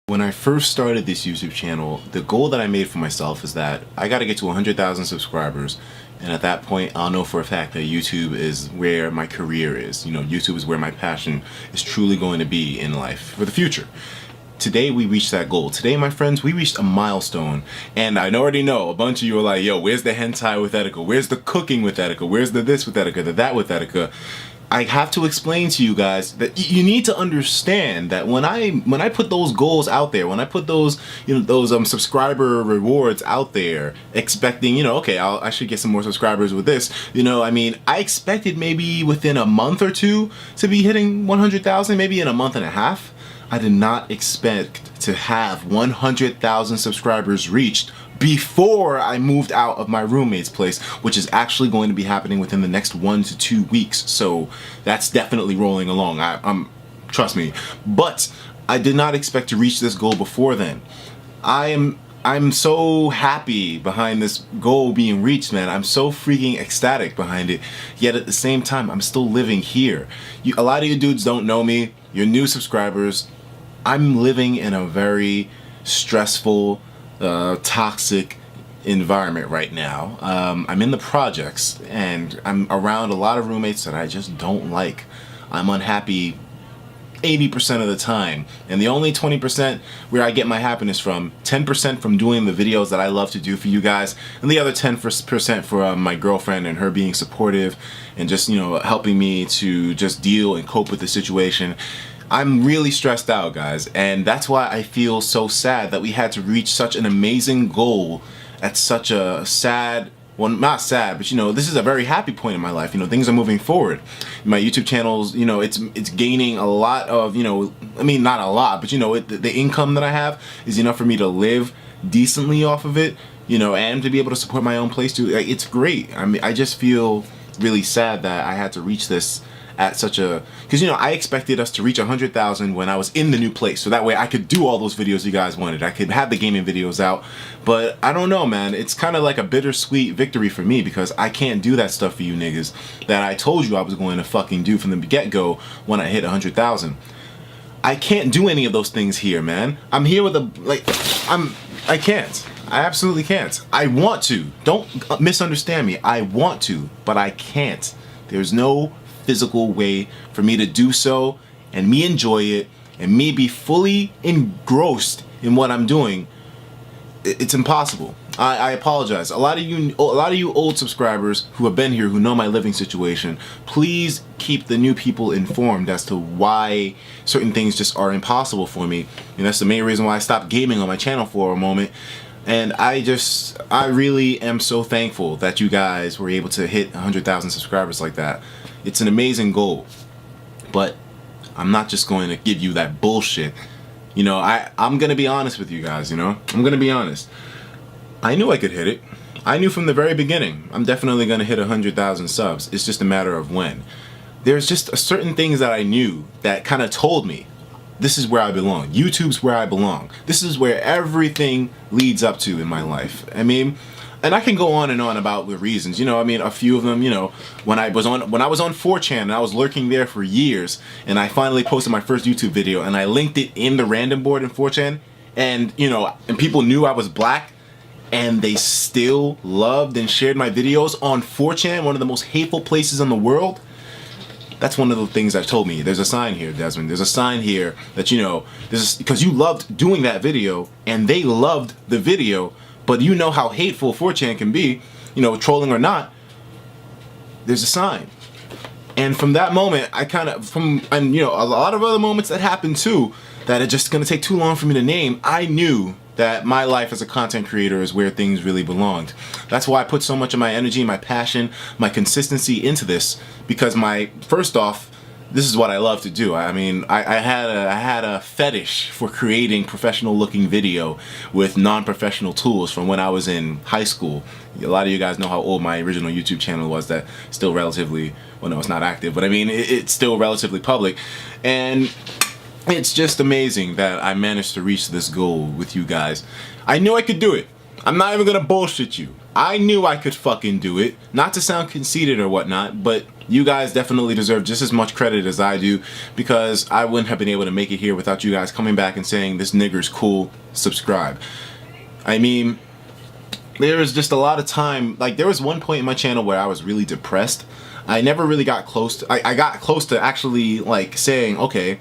When I first started this YouTube channel, the goal that I made for myself is that I gotta get to 100,000 subscribers, and at that point I'll know for a fact that YouTube is where my career is. You know, YouTube is where my passion is truly going to be in life for the future. Today we reached that goal. Today, my friends, we reached a milestone, and I already know a bunch of you are like, yo, where's the hentai with Etika? Where's the cooking with Etika? Where's the this with Etika, the that with Etika? I have to explain to you guys that you need to understand that when I put those goals out there, when I put those subscriber rewards out there, expecting, okay, I should get some more subscribers with this, I mean, I expected maybe within a month or two to be hitting 100,000, maybe in a month and a half. I did not expect to have 100,000 subscribers reached before I moved out of my roommate's place, which is actually going to be happening within the next 1 to 2 weeks. So that's definitely rolling along. Trust me. But I did not expect to reach this goal before then. I'm so happy behind this goal being reached, man. I'm so freaking ecstatic behind it. Yet at the same time, I'm still living here. A lot of you dudes don't know me. You're new subscribers. I'm living in a very stressful, toxic environment right now. I'm in the projects, and I'm around a lot of roommates that I just don't like. I'm unhappy 80% of the time, and the only 20% where I get my happiness from, 10% from doing the videos that I love to do for you guys, and the other 10% for my girlfriend and her being supportive and just helping me to just deal and cope with the situation. I'm really stressed out, guys, and that's why I feel so sad that we had to reach such an amazing goal at such a sad, well, not sad, but this is a very happy point in my life. Things are moving forward. My YouTube channel's, it's gaining a lot of, I mean, not a lot, but the income that I have is enough for me to live decently off of it, and to be able to support my own place too. It's great. I mean, I just feel really sad that I had to reach this at such a, because I expected us to reach 100,000 when I was in the new place, so that way I could do all those videos you guys wanted. I could have the gaming videos out, but I don't know, man. It's kind of like a bittersweet victory for me because I can't do that stuff for you niggas that I told you I was going to fucking do from the get-go when I hit 100,000. I can't do any of those things here, man. I'm here with I can't. I absolutely can't. I want to. Don't misunderstand me. I want to, but I can't. There's no physical way for me to do so and me enjoy it and me be fully engrossed in what I'm doing. It's impossible. I apologize. A lot of you old subscribers who have been here, who know my living situation, please keep the new people informed as to why certain things just are impossible for me. And that's the main reason why I stopped gaming on my channel for a moment. And I really am so thankful that you guys were able to hit 100,000 subscribers like that. It's an amazing goal, but I'm not just going to give you that bullshit. I'm going to be honest with you guys, I'm going to be honest. I knew I could hit it. I knew from the very beginning, I'm definitely going to hit 100,000 subs. It's just a matter of when. There's just certain things that I knew that kind of told me, this is where I belong. YouTube's where I belong. This is where everything leads up to in my life. I mean, and I can go on and on about the reasons. I mean, a few of them, when I was on 4chan and I was lurking there for years, and I finally posted my first YouTube video and I linked it in the random board in 4chan, and and people knew I was black, and they still loved and shared my videos on 4chan, one of the most hateful places in the world. That's one of the things that told me there's a sign here, Desmond. There's a sign here that because you loved doing that video and they loved the video, but you know how hateful 4chan can be, trolling or not. There's a sign. And from that moment, and a lot of other moments that happened too, that are just gonna take too long for me to name, I knew that my life as a content creator is where things really belonged. That's why I put so much of my energy, my passion, my consistency into this, because first off, this is what I love to do. I mean, I had a fetish for creating professional looking video with non-professional tools from when I was in high school. A lot of you guys know how old my original YouTube channel was, that still relatively, well, no, it's not active, but I mean, it's still relatively public. And it's just amazing that I managed to reach this goal with you guys. I knew I could do it. I'm not even gonna bullshit you. I knew I could fucking do it. Not to sound conceited or whatnot, but You guys definitely deserve just as much credit as I do, because I wouldn't have been able to make it here without you guys coming back and saying, this nigger's cool, subscribe. I mean, there was just a lot of time, like there was one point in my channel where I was really depressed. I never really got close to, I got close to actually like saying, okay,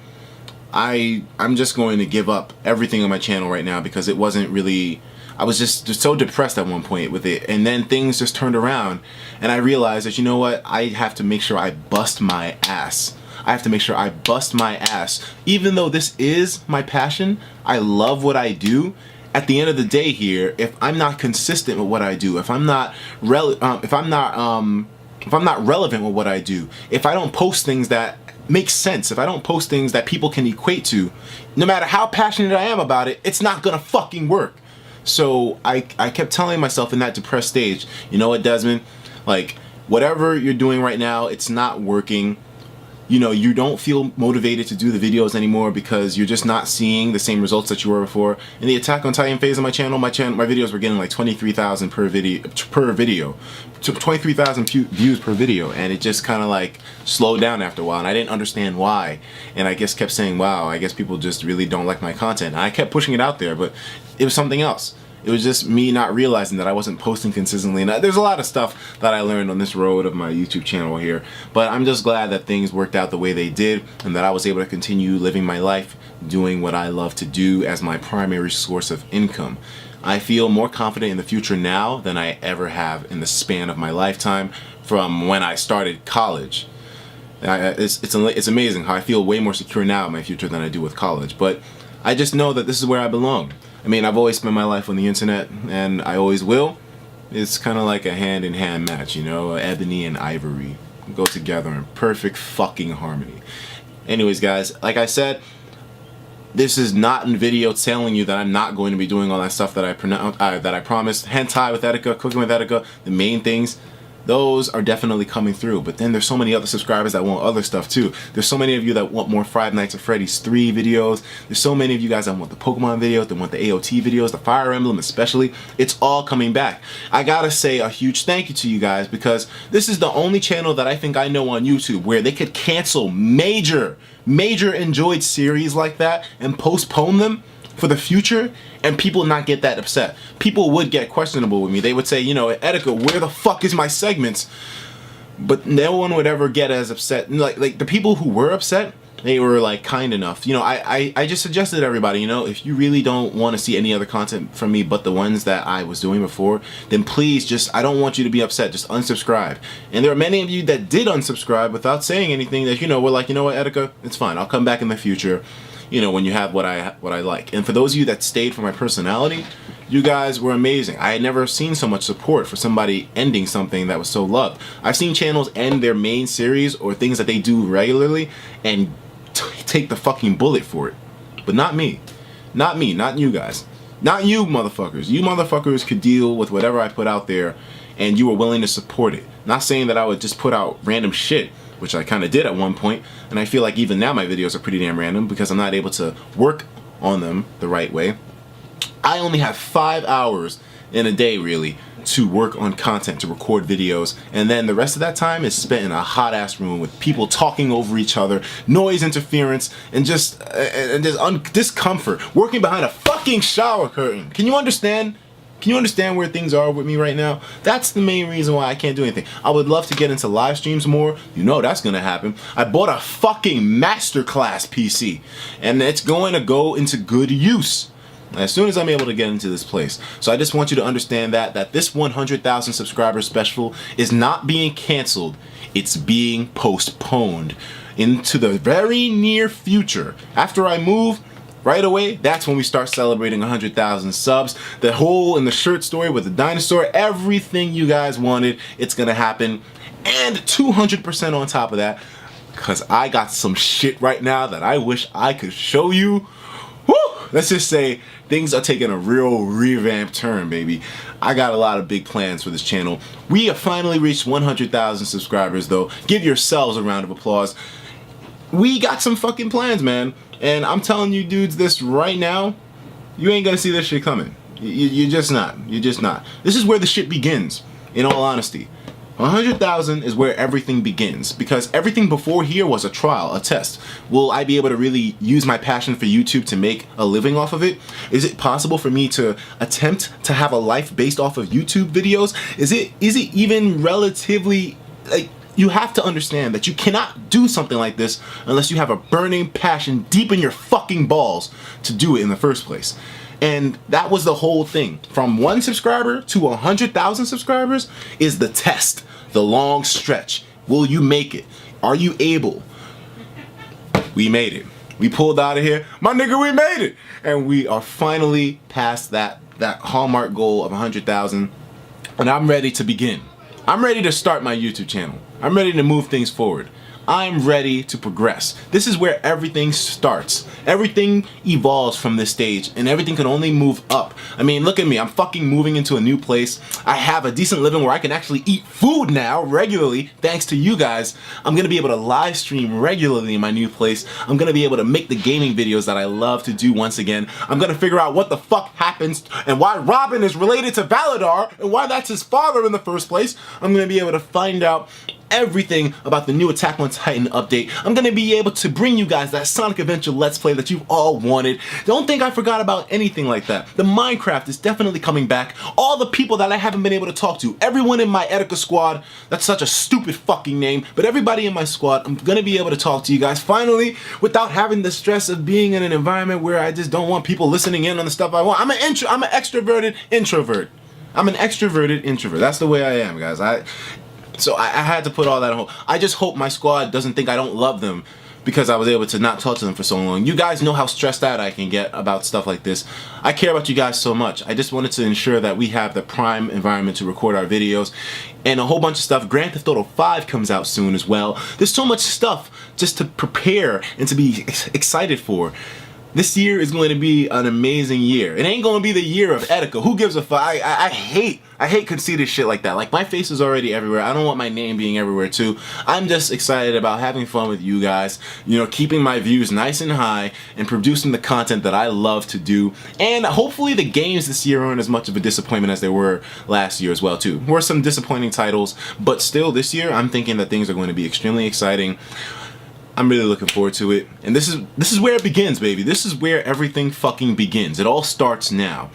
I'm just going to give up everything on my channel right now, because it wasn't really, I was just so depressed at one point with it, and then things just turned around, and I realized that, you know what, I have to make sure I bust my ass. I have to make sure I bust my ass. Even though this is my passion, I love what I do. At the end of the day here, if I'm not consistent with what I do, if I'm not relevant with what I do, if I don't post things that make sense, if I don't post things that people can equate to, no matter how passionate I am about it, it's not gonna fucking work. So I kept telling myself in that depressed stage, you know what, Desmond, like whatever you're doing right now, it's not working. You know, you don't feel motivated to do the videos anymore because you're just not seeing the same results that you were before. In the Attack on Titan phase of my channel, my videos were getting like 23,000 per video, 23,000 views per video, and it just kind of like slowed down after a while, and I didn't understand why. And I just kept saying, wow, I guess people just really don't like my content. And I kept pushing it out there, but it was something else. It was just me not realizing that I wasn't posting consistently. And there's a lot of stuff that I learned on this road of my YouTube channel here. But I'm just glad that things worked out the way they did, and that I was able to continue living my life doing what I love to do as my primary source of income. I feel more confident in the future now than I ever have in the span of my lifetime from when I started college. It's amazing how I feel way more secure now in my future than I do with college. But I just know that this is where I belong. I mean, I've always spent my life on the internet, and I always will. It's kind of like a hand-in-hand match, you know, ebony and ivory go together in perfect fucking harmony. Anyways, guys, like I said, this is not in video telling you that I'm not going to be doing all that stuff that I promised. Hentai with Etika, cooking with Etika, the main things. Those are definitely coming through. But then there's so many other subscribers that want other stuff too. There's so many of you that want more Five Nights at Freddy's 3 videos. There's so many of you guys that want the Pokemon videos, that want the AOT videos, the Fire Emblem especially. It's all coming back. I gotta say a huge thank you to you guys, because this is the only channel that I think I know on YouTube where they could cancel major enjoyed series like that and postpone them for the future, and people not get that upset. People would get questionable with me. They would say, you know, Etika, where the fuck is my segments? But no one would ever get as upset. Like the people who were upset, they were like kind enough. You know, I just suggested to everybody, you know, if you really don't want to see any other content from me but the ones that I was doing before, then please just, I don't want you to be upset, just unsubscribe. And there are many of you that did unsubscribe without saying anything, that, you know, were like, you know what, Etika, it's fine, I'll come back in the future, you know, when you have what I like. And for those of you that stayed for my personality, you guys were amazing. I had never seen so much support for somebody ending something that was so loved. I've seen channels end their main series or things that they do regularly and take the fucking bullet for it. But not me. Not me, not you guys. Not you motherfuckers. You motherfuckers could deal with whatever I put out there, and you were willing to support it. Not saying that I would just put out random shit, which I kind of did at one point, and I feel like even now my videos are pretty damn random because I'm not able to work on them the right way. I only have 5 hours in a day, really, to work on content, to record videos, and then the rest of that time is spent in a hot-ass room with people talking over each other, noise interference, and just discomfort, working behind a fucking shower curtain. Can you understand? Can you understand where things are with me right now? That's the main reason why I can't do anything. I would love to get into live streams more. You know that's gonna happen. I bought a fucking masterclass PC, and it's going to go into good use as soon as I'm able to get into this place. So I just want you to understand that this 100,000 subscriber special is not being canceled. It's being postponed into the very near future. After I move, right away, that's when we start celebrating 100,000 subs. The hole in the shirt story with the dinosaur, everything you guys wanted, it's gonna happen. And 200% on top of that, because I got some shit right now that I wish I could show you. Woo! Let's just say things are taking a real revamped turn, baby. I got a lot of big plans for this channel. We have finally reached 100,000 subscribers, though. Give yourselves a round of applause. We got some fucking plans, man. And I'm telling you dudes this right now, you ain't gonna see this shit coming. You're just not. You're just not. This is where the shit begins, in all honesty. 100,000 is where everything begins, because everything before here was a trial, a test. Will I be able to really use my passion for YouTube to make a living off of it? Is it possible for me to attempt to have a life based off of YouTube videos? Is it even relatively, like, you have to understand that you cannot do something like this unless you have a burning passion deep in your fucking balls to do it in the first place. And that was the whole thing. From 1 subscriber to 100,000 subscribers is the test, the long stretch. Will you make it? Are you able? We made it. We pulled out of here. My nigga, we made it. And we are finally past that hallmark goal of 100,000. And I'm ready to begin. I'm ready to start my YouTube channel. I'm ready to move things forward. I'm ready to progress. This is where everything starts. Everything evolves from this stage, and everything can only move up. I mean, look at me. I'm fucking moving into a new place. I have a decent living where I can actually eat food now regularly, thanks to you guys. I'm gonna be able to live stream regularly in my new place. I'm gonna be able to make the gaming videos that I love to do once again. I'm gonna figure out what the fuck happens and why Robin is related to Valadar and why that's his father in the first place. I'm gonna be able to find out everything about the new Attack on Titan update. I'm gonna be able to bring you guys that Sonic Adventure Let's Play that you've all wanted. Don't think I forgot about anything like that. The Minecraft is definitely coming back. All the people that I haven't been able to talk to, everyone in my Etika squad, that's such a stupid fucking name, but everybody in my squad, I'm gonna be able to talk to you guys finally without having the stress of being in an environment where I just don't want people listening in on the stuff I want. I'm an extroverted introvert. I'm an extroverted introvert. That's the way I am, guys. So I had to put all that on hold. I just hope my squad doesn't think I don't love them because I was able to not talk to them for so long. You guys know how stressed out I can get about stuff like this. I care about you guys so much. I just wanted to ensure that we have the prime environment to record our videos and a whole bunch of stuff. Grand Theft Auto 5 comes out soon as well. There's so much stuff just to prepare and to be excited for. This year is going to be an amazing year. It ain't going to be the year of Etika. Who gives a fuck? I hate conceited shit like that. Like, my face is already everywhere. I don't want my name being everywhere too. I'm just excited about having fun with you guys, you know, keeping my views nice and high and producing the content that I love to do. And hopefully the games this year aren't as much of a disappointment as they were last year as well too. There were some disappointing titles, but still this year I'm thinking that things are going to be extremely exciting. I'm really looking forward to it. And this is where it begins, baby. This is where everything fucking begins. It all starts now.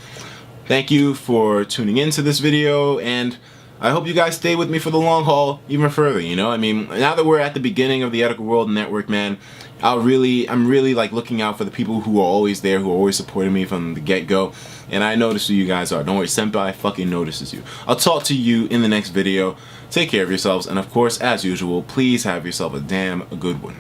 Thank you for tuning into this video, and I hope you guys stay with me for the long haul even further, you know? I mean, now that we're at the beginning of the Etika World Network, man, I'm really like looking out for the people who are always there, who are always supporting me from the get-go. And I notice who you guys are. Don't worry, Senpai fucking notices you. I'll talk to you in the next video. Take care of yourselves, and of course, as usual, please have yourself a damn good one.